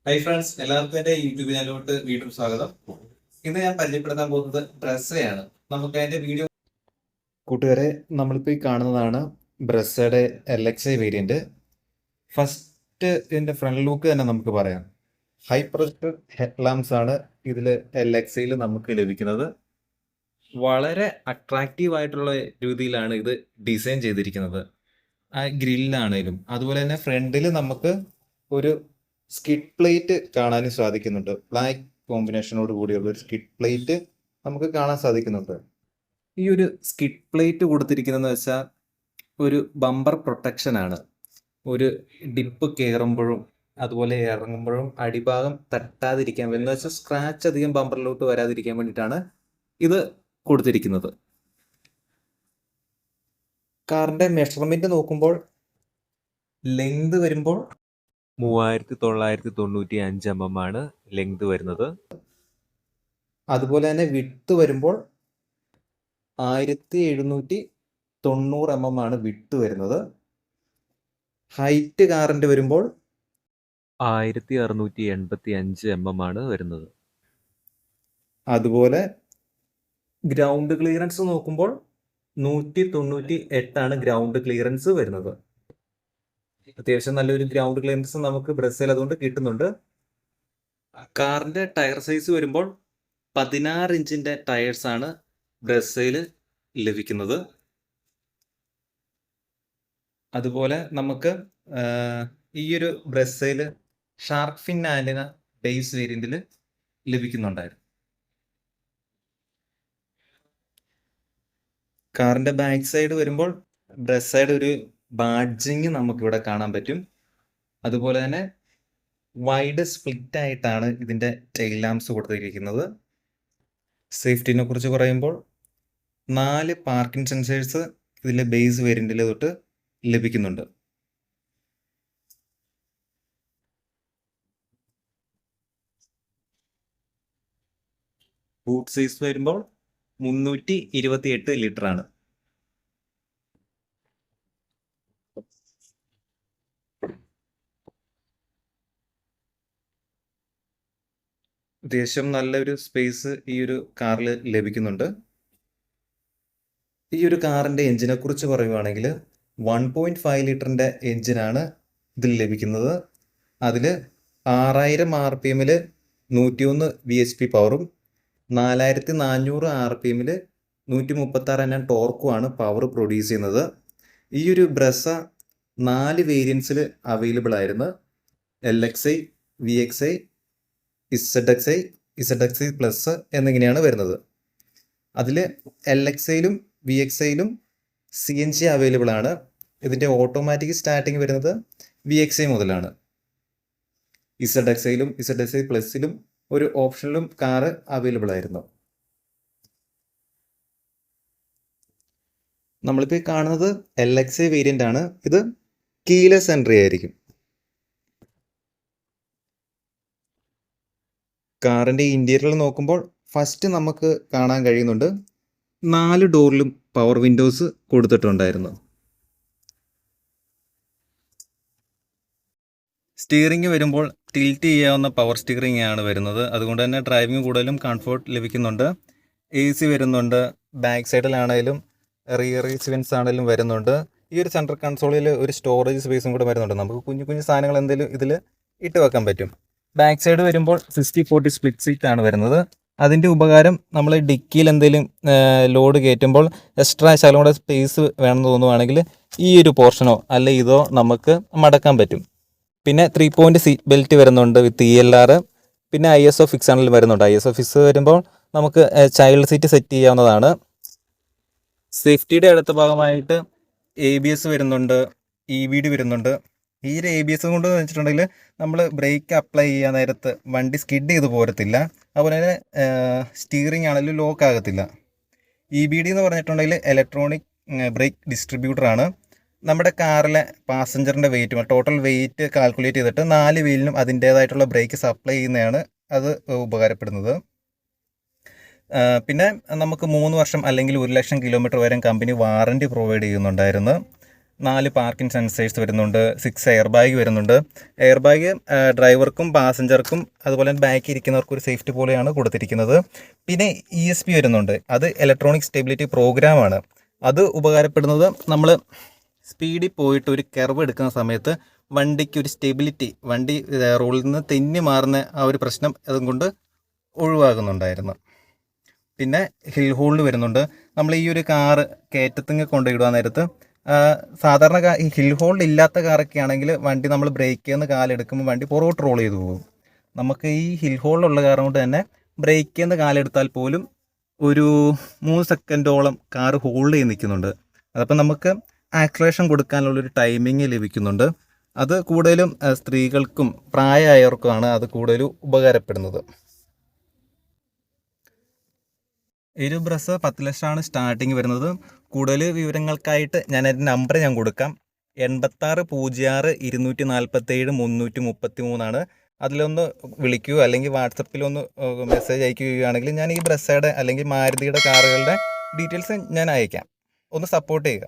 Hi friends, എല്ലാവർക്കും എൻ്റെ YouTube ചാനലിലോട്ട് വീണ്ടും സ്വാഗതം. ഇന്ന് ഞാൻ പരിചയപ്പെടുത്താൻ പോകുന്നത് ബ്രസയാണ്. നമുക്ക് അതിന്റെ വീഡിയോ. കൂട്ടുകാരെ, നമ്മളിപ്പോൾ ഈ കാണുന്നതാണ് ബ്രസയുടെ LXI വേരിയന്റ്. ഫസ്റ്റ് ഇതിൻ്റെ ഫ്രണ്ട് ലുക്ക് തന്നെ നമുക്ക് പറയാം. ഹൈ പ്രൊജക്ടർ ഹെഡ് ലാംപ്സ് ആണ് ഇതിൽ LXIയിൽ നമുക്ക് ലഭിക്കുന്നത്. വളരെ അട്രാക്റ്റീവ് ആയിട്ടുള്ള രീതിയിലാണ് ഇത് ഡിസൈൻ ചെയ്തിരിക്കുന്നത്. ആ ഗ്രില്ലാണേലും അതുപോലെ തന്നെ ഫ്രണ്ടിൽ നമുക്ക് ഒരു സ്കിഡ് പ്ലേറ്റ് കാണാനും സാധിക്കുന്നുണ്ട്. ബ്ലാക്ക് കോമ്പിനേഷനോട് കൂടിയുള്ള ഒരു സ്കിഡ് പ്ലേറ്റ് നമുക്ക് കാണാൻ സാധിക്കുന്നുണ്ട്. ഈ ഒരു സ്കിഡ് പ്ലേറ്റ് കൊടുത്തിരിക്കുന്നതെന്ന് വെച്ചാൽ ഒരു ബമ്പർ പ്രൊട്ടക്ഷൻ ആണ്. ഒരു ഡിപ്പ് കയറുമ്പോഴും അതുപോലെ ഇറങ്ങുമ്പോഴും അടിഭാഗം തട്ടാതിരിക്കാൻ എന്ന് വെച്ചാൽ സ്ക്രാച്ച് അധികം ബമ്പറിലോട്ട് വരാതിരിക്കാൻ വേണ്ടിയിട്ടാണ് ഇത് കൊടുത്തിരിക്കുന്നത്. കാറിന്റെ മെഷർമെന്റ് നോക്കുമ്പോൾ ലെങ്ത് വരുമ്പോൾ 3995 mm ആണ് ലെങ്ത് വരുന്നത്. അതുപോലെ തന്നെ വിഡ്ത്ത് വരുമ്പോൾ 1790 mm ആണ് വിഡ്ത്ത് വരുന്നത്. ഹൈറ്റ് കാറിന്റെ വരുമ്പോൾ 1685 mm ആണ് വരുന്നത്. അതുപോലെ ഗ്രൗണ്ട് ക്ലിയറൻസ് നോക്കുമ്പോൾ 198 ആണ് ഗ്രൗണ്ട് ക്ലിയറൻസ് വരുന്നത്. അത്യാവശ്യം നല്ലൊരു ഗ്രൗണ്ട് ക്ലിയറൻസ് നമുക്ക് ബ്രസയിൽ അതുകൊണ്ട് കിട്ടുന്നുണ്ട്. കാറിന്റെ ടയർ സൈസ് വരുമ്പോൾ 16 ഇഞ്ചിന്റെ ടയേഴ്സ് ആണ് ബ്രസയിൽ ലഭിക്കുന്നത്. അതുപോലെ നമുക്ക് ഈ ഒരു ബ്രസയിൽ ഷാർക്ക് ഫിൻ ആന്റിന ബേസ് വേരിയന്റിൽ ലഭിക്കുന്നുണ്ടായിരുന്നു. കാറിന്റെ ബാക്ക് സൈഡ് വരുമ്പോൾ ബ്രസയുടെ ഒരു ബാഡ്ജിങ് നമുക്കിവിടെ കാണാൻ പറ്റും. അതുപോലെ തന്നെ വൈഡ് സ്പ്ലിറ്റ് ആയിട്ടാണ് ഇതിന്റെ ടെയിൽ ലാംപ്സ് കൊടുത്തിരിക്കുന്നത്. സേഫ്റ്റിനെ കുറിച്ച് പറയുമ്പോൾ 4 പാർക്കിംഗ് സെൻസേഴ്സ് ഇതിലെ ബേസ് വേരിയന്റിൽ തൊട്ട് ലഭിക്കുന്നുണ്ട്. ബൂട്ട് സൈസ് വരുമ്പോൾ 328 ലിറ്റർ ആണ്. അത്യാവശ്യം നല്ലൊരു സ്പേസ് ഈ ഒരു കാറിൽ ലഭിക്കുന്നുണ്ട്. ഈ ഒരു കാറിന്റെ എഞ്ചിനെ കുറിച്ച് പറയുവാണെങ്കിൽ 1.5 ലിറ്ററിന്റെ എഞ്ചിനാണ് ഇതിൽ ലഭിക്കുന്നത്. അതിൽ 6000 RPM 101 VHP പവറും 4400 RPM 136 Nm ടോർക്കുമാണ് പവർ പ്രൊഡ്യൂസ് ചെയ്യുന്നത്. ഈ ഒരു ബ്രസ 4 വേരിയൻസിൽ അവൈലബിൾ ആയിരുന്നു. LXI, VXI, ZXI, ZXI plus എന്നിങ്ങനെയാണ് വരുന്നത്. അതിൽ LXIയിലും VXIയിലും CNG അവൈലബിൾ ആണ്. ഇതിൻ്റെ ഓട്ടോമാറ്റിക് സ്റ്റാർട്ടിങ് വരുന്നത് VXI മുതലാണ്. ZXIയിലും ZXI പ്ലസിലും ഒരു ഓപ്ഷനിലും കാറ് അവൈലബിൾ ആയിരുന്നു. നമ്മളിപ്പോൾ കാണുന്നത് LXI വേരിയന്റ് ആണ്. ഇത് കീലെസ് എൻട്രി ആയിരിക്കും. കാറിന്റെ ഇന്റീരിയർ നോക്കുമ്പോൾ ഫസ്റ്റ് നമുക്ക് കാണാൻ കഴിയുന്നുണ്ട് 4 ഡോറിലും പവർ വിൻഡോസ് കൊടുത്തിട്ടുണ്ടായിരുന്നു. സ്റ്റിയറിംഗ് വരുമ്പോൾ ടിൽറ്റ് ചെയ്യാവുന്ന പവർ സ്റ്റിയറിംഗ് ആണ് വരുന്നത്. അതുകൊണ്ട് തന്നെ ഡ്രൈവിംഗ് കൂടുതലും കംഫർട്ട് ലഭിക്കുന്നുണ്ട്. AC വരുന്നുണ്ട്. ബാക്ക് സൈഡിലാണെങ്കിലും റിയർ റീസിവൻസ് ആണെങ്കിലും വരുന്നുണ്ട്. ഈ ഒരു സെൻട്രൽ കൺസോളിൽ ഒരു സ്റ്റോറേജ് സ്പേസും കൂടെ വരുന്നുണ്ട്. നമുക്ക് കുഞ്ഞു കുഞ്ഞു സാധനങ്ങൾ എന്തെങ്കിലും ഇതിൽ ഇട്ട് വെക്കാൻ പറ്റും. ബാക്ക് സൈഡ് വരുമ്പോൾ 60-40 സ്പ്ലിറ്റ് സീറ്റ് ആണ് വരുന്നത്. അതിൻ്റെ ഉപകാരം നമ്മൾ ഡിക്കിയിൽ എന്തെങ്കിലും ലോഡ് കയറ്റുമ്പോൾ എക്സ്ട്രാ ശകലം കൂടെ സ്പേസ് വേണമെന്ന് തോന്നുവാണെങ്കിൽ ഈ ഒരു പോർഷനോ അല്ലെ ഇതോ നമുക്ക് മടക്കാൻ പറ്റും. പിന്നെ 3 പോയിന്റ് സീറ്റ് ബെൽറ്റ് വരുന്നുണ്ട് വിത്ത് ELR. പിന്നെ ISO ഫിക്സ് ആണെങ്കിലും വരുന്നുണ്ട്. ISO ഫിക്സ് വരുമ്പോൾ നമുക്ക് ചൈൽഡ് സീറ്റ് സെറ്റ് ചെയ്യാവുന്നതാണ്. സേഫ്റ്റിയുടെ അടുത്ത ഭാഗമായിട്ട് ABS വരുന്നുണ്ട്, EBD വരുന്നുണ്ട്. ഈ ഒരു ABS കൊണ്ട് വെച്ചിട്ടുണ്ടെങ്കിൽ നമ്മൾ ബ്രേക്ക് അപ്ലൈ ചെയ്യാൻ നേരത്ത് വണ്ടി സ്കിഡ് ചെയ്ത് പോരത്തില്ല. അതുപോലെ തന്നെ സ്റ്റിയറിംഗ് ആണെങ്കിലും ലോക്ക് ആകത്തില്ല. EBD എന്ന് പറഞ്ഞിട്ടുണ്ടെങ്കിൽ ഇലക്ട്രോണിക് ബ്രേക്ക് ഡിസ്ട്രിബ്യൂട്ടറാണ്. നമ്മുടെ കാറിലെ പാസഞ്ചറിൻ്റെ വെയിറ്റ് ടോട്ടൽ വെയിറ്റ് കാൽക്കുലേറ്റ് ചെയ്തിട്ട് 4 വീലിനും അതിൻ്റേതായിട്ടുള്ള ബ്രേക്ക് സപ്ലൈ ചെയ്യുന്നതാണ് അത് ഉപകാരപ്പെടുന്നത്. പിന്നെ നമുക്ക് 3 വർഷം അല്ലെങ്കിൽ 1 ലക്ഷം കിലോമീറ്റർ വരെ കമ്പനി വാറൻറ്റി പ്രൊവൈഡ് ചെയ്യുന്നുണ്ടായിരുന്നു. 4 പാർക്കിംഗ് സെൻസേഴ്സ് വരുന്നുണ്ട്, 6 എയർ ബാഗ് വരുന്നുണ്ട്. എയർ ബാഗ് ഡ്രൈവർക്കും പാസഞ്ചർക്കും അതുപോലെ തന്നെ ബാക്കിൽ ഇരിക്കുന്നവർക്കും ഒരു സേഫ്റ്റി പോലെയാണ് കൊടുത്തിരിക്കുന്നത്. പിന്നെ ESP വരുന്നുണ്ട്, അത് ഇലക്ട്രോണിക് സ്റ്റെബിലിറ്റി പ്രോഗ്രാമാണ്. അത് ഉപകാരപ്പെടുന്നത് നമ്മൾ സ്പീഡിൽ പോയിട്ട് ഒരു കർവ് എടുക്കുന്ന സമയത്ത് വണ്ടിക്ക് ഒരു സ്റ്റെബിലിറ്റി, വണ്ടി റോഡിൽ നിന്ന് തെന്നി മാറുന്ന ആ ഒരു പ്രശ്നം അതുകൊണ്ട് ഒഴിവാകുന്നുണ്ടായിരുന്നു. പിന്നെ ഹിൽ ഹോൾഡ് വരുന്നുണ്ട്. നമ്മൾ ഈ ഒരു കാറ് കയറ്റത്തിങ്ങ് കൊണ്ടുപോയിടുക നേരത്ത് സാധാരണ ഈ ഹിൽ ഹോൾഡ് ഇല്ലാത്ത കാറൊക്കെ ആണെങ്കിൽ വണ്ടി നമ്മൾ ബ്രേക്കിൽ നിന്ന് കാലെടുക്കുമ്പോൾ വണ്ടി പുറകോട്ട് റോൾ ചെയ്തു പോകും. നമുക്ക് ഈ ഹിൽ ഹോൾഡുള്ള കാരണം കൊണ്ട് തന്നെ ബ്രേക്കിൽ നിന്ന് കാലെടുത്താൽ പോലും ഒരു 3 സെക്കൻഡോളം കാറ് ഹോൾഡ് ചെയ്ത് നിൽക്കുന്നുണ്ട്. അതപ്പം നമുക്ക് ആക്സലേഷൻ കൊടുക്കാനുള്ളൊരു ടൈമിങ് ലഭിക്കുന്നുണ്ട്. അത് കൂടുതലും സ്ത്രീകൾക്കും പ്രായമായവർക്കുമാണ് അത് കൂടുതലും ഉപകാരപ്പെടുന്നത്. ഒരു ബ്രസ് 10 ലക്ഷമാണ് സ്റ്റാർട്ടിങ് വരുന്നത്. കൂടുതൽ വിവരങ്ങൾക്കായിട്ട് ഞാൻ എൻ്റെ നമ്പർ ഞാൻ കൊടുക്കാം. 8606 247 333 അതിലൊന്ന് വിളിക്കുകയോ അല്ലെങ്കിൽ വാട്സപ്പിലൊന്ന് മെസ്സേജ് അയക്കുകയാണെങ്കിൽ ഞാൻ ഈ ബ്രസ്സയുടെ അല്ലെങ്കിൽ മാരുതിയുടെ കാറുകളുടെ ഡീറ്റെയിൽസ് ഞാൻ അയക്കാം. ഒന്ന് സപ്പോർട്ട് ചെയ്യുക.